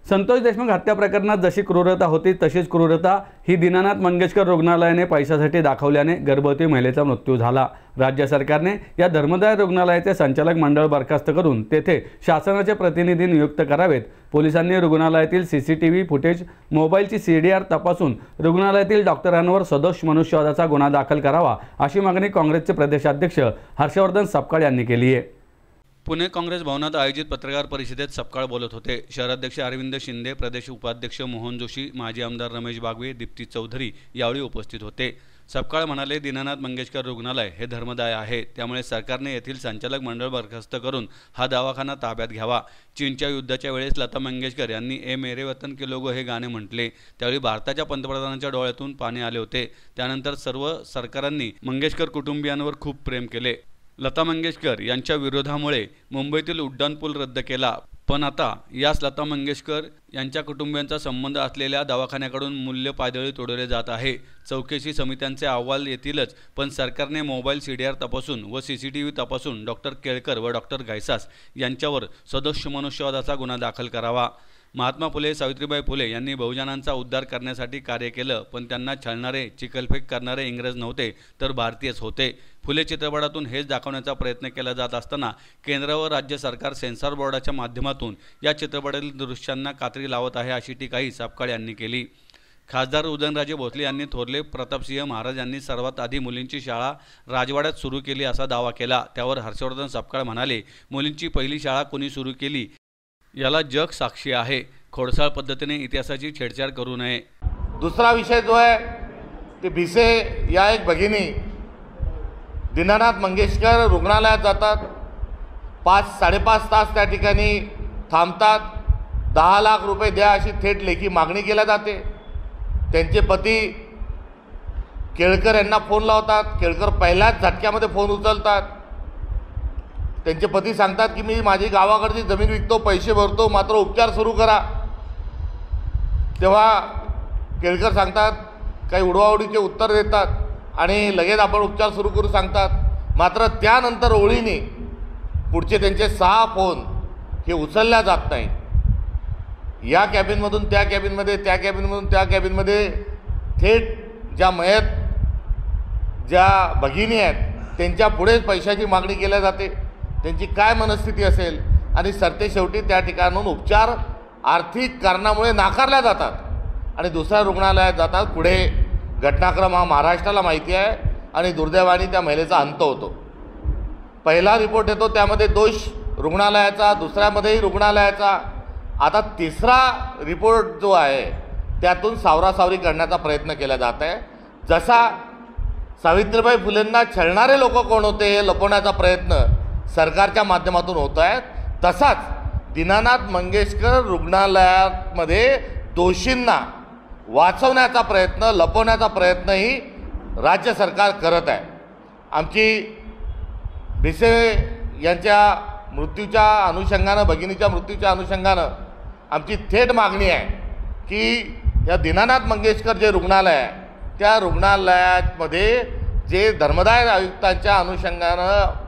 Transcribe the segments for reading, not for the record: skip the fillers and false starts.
संतोष देशमुख हत्या प्रकरणात जशी क्रूरता होती तशीच क्रूरता ही दीनानाथ मंगेशकर रुग्णालयाने पैशासाठी दाखवल्याने गर्भवती महिलेचा मृत्यू झाला। राज्य सरकारने या धर्मदाय रुग्णालयाचे संचालक मंडळ बरखास्त करून तेथे शासनाचे प्रतिनिधी नियुक्त करावेत। पोलिसांनी रुग्णालयातील सीसीटीव्ही फुटेज, मोबाईलची सीडीआर तपासून रुग्णालयातील डॉक्टरांवर सदोष मनुष्यवधाचा गुन्हा दाखल करावा अशी मागणी काँग्रेसचे प्रदेशाध्यक्ष हर्षवर्धन सपकाळ यांनी केली आहे। पुणे काँग्रेस भवनात आयोजित पत्रकार परिषदेत सपकाळ बोलत होते। शहराध्यक्ष अरविंद शिंदे, प्रदेश उपाध्यक्ष मोहन जोशी, माजी आमदार रमेश बागवे, दीप्ती चौधरी यावेळी उपस्थित होते। सपकाळ म्हणाले, दीनानाथ मंगेशकर रुग्णालय हे धर्मदाय आहे, त्यामुळे सरकारने येथील संचालक मंडळ बरखास्त करून हा दवाखाना ताब्यात घ्यावा। चीनच्या युद्धाच्या वेळेस लता मंगेशकर यांनी ए मेरे वतन के लोगो हे गाणे म्हटले, त्यावेळी भारताच्या पंतप्रधानांच्या डोळ्यातून पाणी आले होते। त्यानंतर सर्व सरकारांनी मंगेशकर कुटुंबियांवर खूप प्रेम केले। लता मंगेशकर यांच्या विरोधामुळे मुंबईतील उड्डाणपूल रद्द केला, पण आता याच लता मंगेशकर यांच्या कुटुंबियांचा संबंध असलेल्या दवाखान्याकडून मूल्य पायदळी तोडले जात आहे। चौकशी समित्यांचे अहवाल येतीलच, पण सरकारने मोबाईल सीडीआर तपासून व सीसीटीव्ही तपासून डॉक्टर केळकर व डॉक्टर गायसास यांच्यावर सदोष मनुष्यवधाचा गुन्हा दाखल करावा। महात्मा फुले, सावित्रीबाई फुले यांनी बहुजनांचा उद्धार करण्यासाठी कार्य केलं, पण त्यांना छळणारे, चिखलफेक करणारे इंग्रज नव्हते तर भारतीयच होते। फुले चित्रपटातून हेच दाखवण्याचा प्रयत्न केला जात असताना केंद्र व राज्य सरकार सेन्सॉर बोर्डाच्या माध्यमातून या चित्रपटातील दृश्यांना कात्री लावत आहे अशी टीकाही सपकाळ यांनी केली। खासदार उदयनराजे भोसले यांनी थोरले प्रतापसिंह महाराज यांनी सर्वात आधी मुलींची शाळा राजवाड्यात सुरू केली असा दावा केला। त्यावर हर्षवर्धन सपकाळ म्हणाले, मुलींची पहिली शाळा कोणी सुरू केली याला जग साक्षी आहे। खोडसाळ पद्धतीने इतिहासाची छेडछाड करू नये। दूसरा विषय जो है कि भिसे या एक भगिनी दीनानाथ मंगेशकर रुग्णालयात जातात, 5-5.5 तास त्या ठिकाणी थांबतात, 10 लाख रुपये द्या अशी थेट लेखी मागणी केली जाते। त्यांचे पती केळकर यांना फोन लावतात, केळकर पहिल्याच झटक्यामध्ये फोन उचलतात। त्यांचे पती सांगतात की मी माझी गावाकडची जमीन विकतो, पैसे भरतो, मात्र उपचार सुरू करा। तेव्हा केळकर सांगतात, काही उडवाउडीचे उत्तर देतात आणि लगेच आपण उपचार सुरू करू सांगतात। मात्र त्यानंतर ओळीने पुढचे त्यांचे 6 फोन हे उचलल्या जात नाही। या कॅबिनमधून त्या कॅबिनमध्ये, त्या कॅबिनमधून त्या कॅबिनमध्ये थेट ज्या मयत ज्या भगिनी आहेत त्यांच्या पुढेच पैशाची मागणी केली जाते। त्यांची काय मनस्थिती असेल आणि सरतेशेवटी त्या ठिकाणाहून उपचार आर्थिक कारणामुळे नाकारल्या जातात आणि दुसऱ्या रुग्णालयात जातात। पुढे घटनाक्रम हा महाराष्ट्राला माहिती आहे आणि दुर्दैवाने त्या महिलेचा अंत होतो। पहिला रिपोर्ट येतो त्यामध्ये दोष रुग्णालयाचा, दुसऱ्यामध्येही रुग्णालयाचा, आता तिसरा रिपोर्ट जो आहे त्यातून सावरासावरी करण्याचा प्रयत्न केला जात आहे। जसा सावित्रीबाई फुलेंना छळणारे लोक कोण होते हे लपवण्याचा प्रयत्न सरकारच्या माध्यमातून होत आहे, तसाच दीनानाथ मंगेशकर रुग्णालयामध्ये दोषींना वाचवण्याचा प्रयत्न, लपवण्याचा प्रयत्नही राज्य सरकार करत आहे। आमची भिसे यांच्या मृत्यूच्या अनुषंगानं, भगिनीच्या मृत्यूच्या अनुषंगानं आमची थेट मागणी आहे की या दीनानाथ मंगेशकर जे रुग्णालय आहे त्या रुग्णालयामध्ये जे धर्मदाय आयुक्तांच्या अनुषंगानं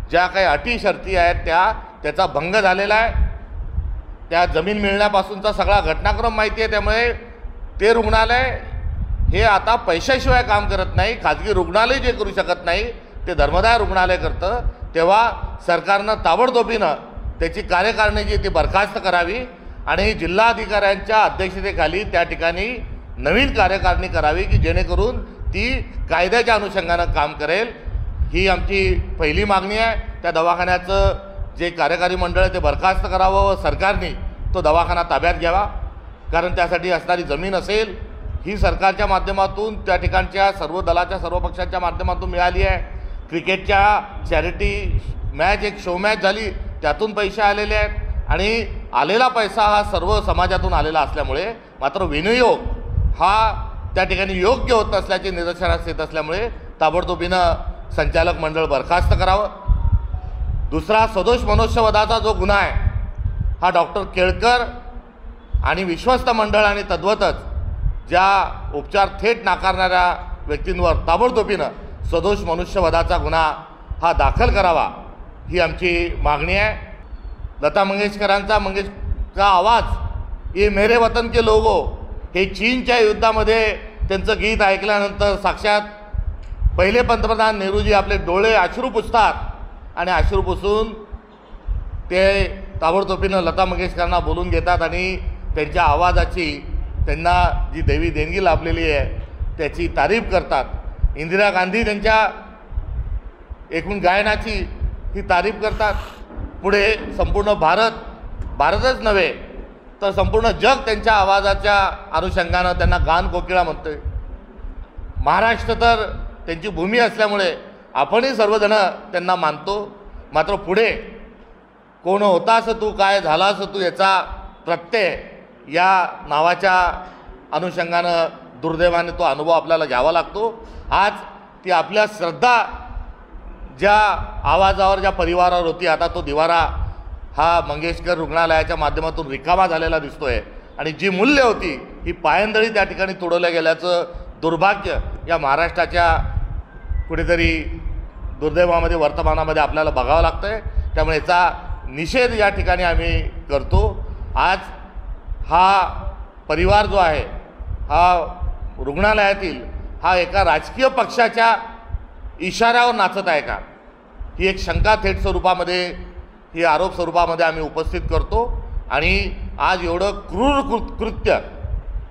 ज्या काही अटी शर्ती आहेत त्याचा भंग झालेला आहे। त्या जमीन मिळण्यापासूनचा सगळा घटनाक्रम माहिती आहे, त्यामुळे ते रुग्णालय हे आता पैशाशिवाय काम करत नाही। खाजगी रुग्णालय जे करू शकत नाही ते धर्मदाय रुग्णालय करतं। तेव्हा सरकारनं ताबडतोबीनं त्याची कार्यकारिणी जी ती बरखास्त करावी आणि जिल्हाधिकाऱ्यांच्या अध्यक्षतेखाली त्या ठिकाणी नवीन कार्यकारिणी करावी की जेणेकरून ती कायद्याच्या अनुषंगानं काम करेल। ही आमची पहिली मागणी आहे। त्या दवाखान्याचं जे कार्यकारी मंडळ आहे ते बरखास्त करावं व सरकारने तो दवाखाना ताब्यात घ्यावा, कारण त्यासाठी असणारी जमीन असेल ही सरकारच्या माध्यमातून, त्या ठिकाणच्या सर्व दलाच्या, सर्व पक्षांच्या माध्यमातून मिळाली आहे। क्रिकेटच्या चॅरिटी मॅच, एक शो मॅच झाली, त्यातून पैसे आलेले आहेत आणि आलेला पैसा हा सर्व समाजातून आलेला असल्यामुळे मात्र विनियोग हा त्या ठिकाणी योग्य होत नसल्याचे निदर्शनास येत असल्यामुळे ताबडतोबीनं संचालक मंडळ बरखास्त करावं। दुसरा सदोष मनुष्यवधाचा जो गुन्हा आहे हा डॉक्टर केळकर आणि विश्वस्त मंडळ आणि तद्वतच ज्या उपचार थेट नाकारणाऱ्या व्यक्तींवर ताबडतोबीनं सदोष मनुष्यवधाचा गुन्हा हा दाखल करावा ही आमची मागणी आहे। लता मंगेशकरांचा आवाज ये मेरे वतन के लोगो, हे चीनच्या युद्धामध्ये त्यांचं गीत ऐकल्यानंतर साक्षात पहिले पंतप्रधान नेहरूजी आपले डोळे अश्रू पुसतात आणि अश्रू पुसून ते ताबडतोबीनं लता मंगेशकरांना बोलून घेतात आणि त्यांच्या आवाजाची त्यांना जी दैवी देणगी लाभलेली आहे त्याची तारीफ करतात। इंदिरा गांधी त्यांच्या एकूण गायनाची ही तारीफ करतात। पुढे संपूर्ण भारतच नव्हे तर संपूर्ण जग त्यांच्या आवाजाच्या अनुषंगानं त्यांना गान कोकिळा म्हणतोय। महाराष्ट्र तर त्यांची भूमी असल्यामुळे आपणही सर्वजण त्यांना मानतो। मात्र पुढे कोण होतास तू, काय झालास तू याचा प्रत्यय या नावाच्या अनुषंगानं दुर्दैवाने तो अनुभव आपल्याला घ्यावा लागतो। आज ती आपल्या श्रद्धा ज्या आवाजावर, ज्या परिवारावर होती, आता तो दिवारा हा मंगेशकर रुग्णालयाच्या माध्यमातून रिकामा झालेला दिसतोय आणि जी मूल्य होती ही पायंदळी त्या ठिकाणी तोडवल्या गेल्याचं दुर्भाग्य या महाराष्ट्राच्या कुठेतरी दुर्दैवामध्ये वर्तमानामध्ये आपल्याला बघावं लागतंय। त्यामुळे याचा निषेध या ठिकाणी आम्ही करतो। आज हा परिवार जो आहे हा रुग्णालयातील हा एका राजकीय पक्षाच्या इशाऱ्यावर नाचत आहे का, ही एक शंका थेट स्वरूपामध्ये, ही आरोप स्वरूपामध्ये आम्ही उपस्थित करतो। आणि आज एवढं क्रूर कृत्य,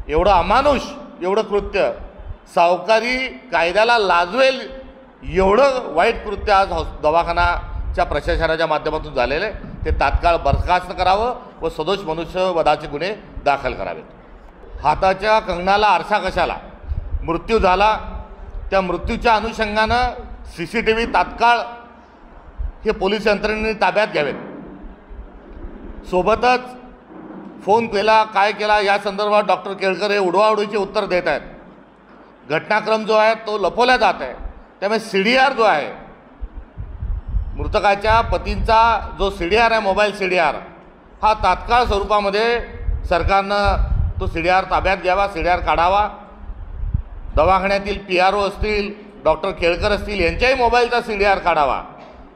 एवढं अमानुष एवढं कृत्य, सावकारी कायद्याला लाजवेल एवढं वाईट कृत्य आज दवाखानाच्या प्रशासनाच्या माध्यमातून झालेलं आहे। ते तात्काळ बरखास्त करावं व सदोष मनुष्यवधाचे गुन्हे दाखल करावेत। हाताच्या कंगणाला आरसा कशाला, मृत्यू झाला त्या मृत्यूच्या अनुषंगानं CCTV तात्काळ हे पोलीस यंत्रणेने ताब्यात घ्यावेत। सोबतच फोन केला, काय केला या संदर्भात डॉक्टर केळकर हे उडवाउडवीचे उत्तर देत आहेत। घटनाक्रम जो आहे तो लपवला जात आहे। त्यामुळे CDR जो आहे, मृतकाच्या पतींचा जो CDR आहे, मोबाईल CDR, हा तात्काळ स्वरूपामध्ये सरकारनं तो CDR ताब्यात घ्यावा, CDR काढावा। दवाखान्यातील PRO असतील, डॉक्टर केळकर असतील, यांच्याही मोबाईलचा CDR काढावा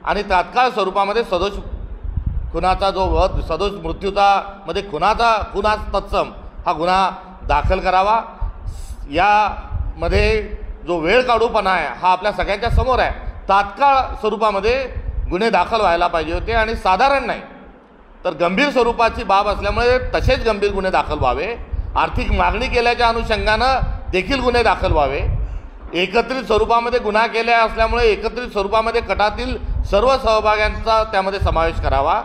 आणि तात्काळ स्वरूपामध्ये सदोष खुनाचा जो वध, सदोष मृत्यूचा मध्ये खुना तत्सम हा गुन्हा दाखल करावा। यामध्ये जो वेळ काढूपणा आहे हा आपल्या सगळ्यांच्या समोर आहे। तात्काळ स्वरूपामध्ये गुन्हे दाखल व्हायला पाहिजे होते आणि साधारण नाही तर गंभीर स्वरूपाची बाब असल्यामुळे तसेच गंभीर गुन्हे दाखल व्हावे। आर्थिक मागणी केल्याच्या अनुषंगानं देखील गुन्हे दाखल व्हावे। एकत्रित स्वरूपामध्ये गुन्हा केला असल्यामुळे एकत्रित स्वरूपामध्ये कटातील सर्व सहभाग्यांचा त्यामध्ये समावेश करावा।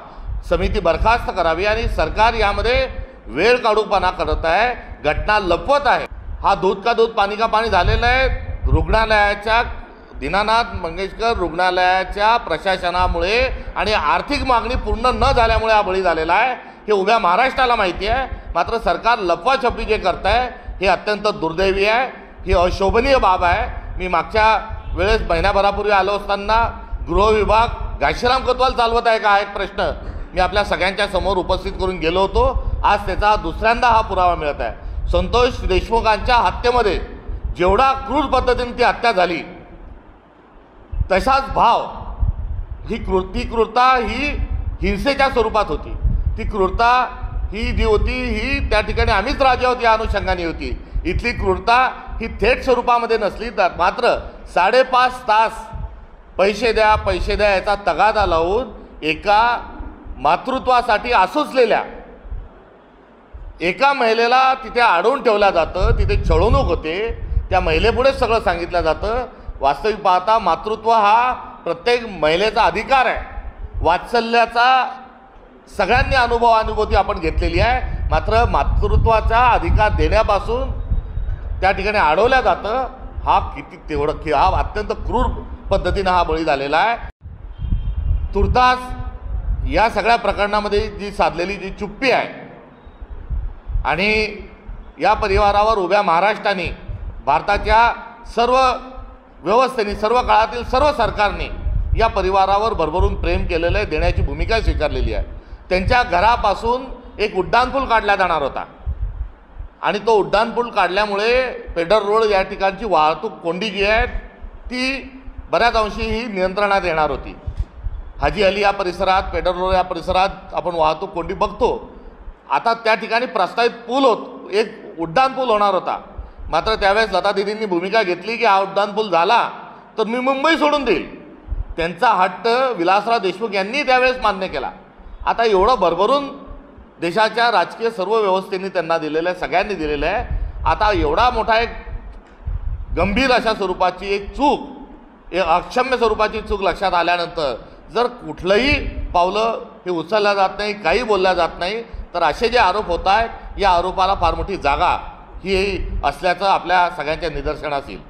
समिती बरखास्त करावी आणि सरकार यामध्ये वेळ काढूपणा करत आहे, घटना लपवत आहे। हा दूध का दूध पाणी का पाणी झालेला आहे। रुग्णालयाच्या दीनानाथ मंगेशकर रुग्णालयाच्या प्रशासनामुळे आणि आर्थिक मागणी पूर्ण न झाल्यामुळे हा बळी झालेला आहे हे उभ्या महाराष्ट्राला माहिती आहे। मात्र सरकार लपवाछपी जे करत आहे हे अत्यंत दुर्दैवी आहे, ही अशोभनीय बाब आहे। मी मागच्या वेळेस महिन्याभरापूर्वी आलो असताना गृह विभाग घाशीराम कोतवाल चालवत आहे का हा एक प्रश्न मी आपल्या सगळ्यांच्या समोर उपस्थित करून गेलो होतो। आज त्याचा दुसऱ्यांदा हा पुरावा मिळत आहे। संतोष देशमुखांच्या हत्येमध्ये जेवढा क्रूर पद्धतीने ती हत्या झाली तसाच भाव ही क्रूरता ही हिंसेच्या स्वरूपात होती। ती क्रूरता ही जी होती ही त्या ठिकाणी आम्हीच राजा होती या अनुषंगाने होती। इथली क्रूरता ही थेट स्वरूपामध्ये नसली तर मात्र 5.5 तास पैसे द्या याचा तगादा लावून एका मातृत्वासाठी आसुसलेल्या एका महिलेला तिथे अडवून ठेवलं जातं, तिथे छळवणूक होते। त्या महिलेपुढेच सगळं सांगितलं जातं। वास्तविक पाहता मातृत्व हा प्रत्येक महिलेचा अधिकार आहे। वात्सल्याचा सगळ्यांनी अनुभूती आपण घेतलेली आहे। मात्र मातृत्वाचा अधिकार देण्यापासून त्या ठिकाणी अडवल्या जातं। हा हा अत्यंत क्रूर पद्धतीनं हा बळी झालेला आहे। तुर्तास या सगळ्या प्रकरणामध्ये जी साधलेली जी चुप्पी आहे आणि या परिवारावर उभ्या महाराष्ट्राने, भारताच्या सर्व व्यवस्थेने, सर्व काळातील सर्व सरकारने या परिवारावर भरभरून प्रेम केलेलं आहे, देण्याची भूमिका स्वीकारलेली आहे। त्यांच्या घरापासून एक उड्डाणपूल काढला जाणार होता आणि तो उड्डाणपूल काढल्यामुळे पेडर रोड या ठिकाणची वाहतूक कोंडी जी आहे ती बऱ्याच अंशी ही नियंत्रणात येणार होती। हाजी अली या परिसरात, पेडर रोड या परिसरात आपण वाहतूक कोंडी बघतो। आता त्या ठिकाणी प्रस्तावित पूल एक उड्डाण पूल होणार होता, मात्र त्यावेळेस लता दिदींनी भूमिका घेतली की हा उड्डाण पूल झाला तर मी मुंबई सोडून देईल. त्यांचा हट्ट विलासराव देशमुख यांनी त्यावेळेस मान्य केला. आता एवढं भरभरून देशाच्या राजकीय सर्व व्यवस्थेने त्यांना दिलेलं आहे, सगळ्यांनी दिलेलं आहे. आता एवढा मोठा एक गंभीर अशा स्वरूपाची एक चूक, एक अक्षम्य स्वरूपाची चूक लक्षात आल्यानंतर जर कुठलंही पावलं हे उचलल्या जात नाही, काही बोलल्या जात नाही, तर असे जे आरोप होत आहेत या आरोपाला फार मोठी जागा ही असल्याचं आपल्या सगळ्यांच्या निदर्शनास येईल.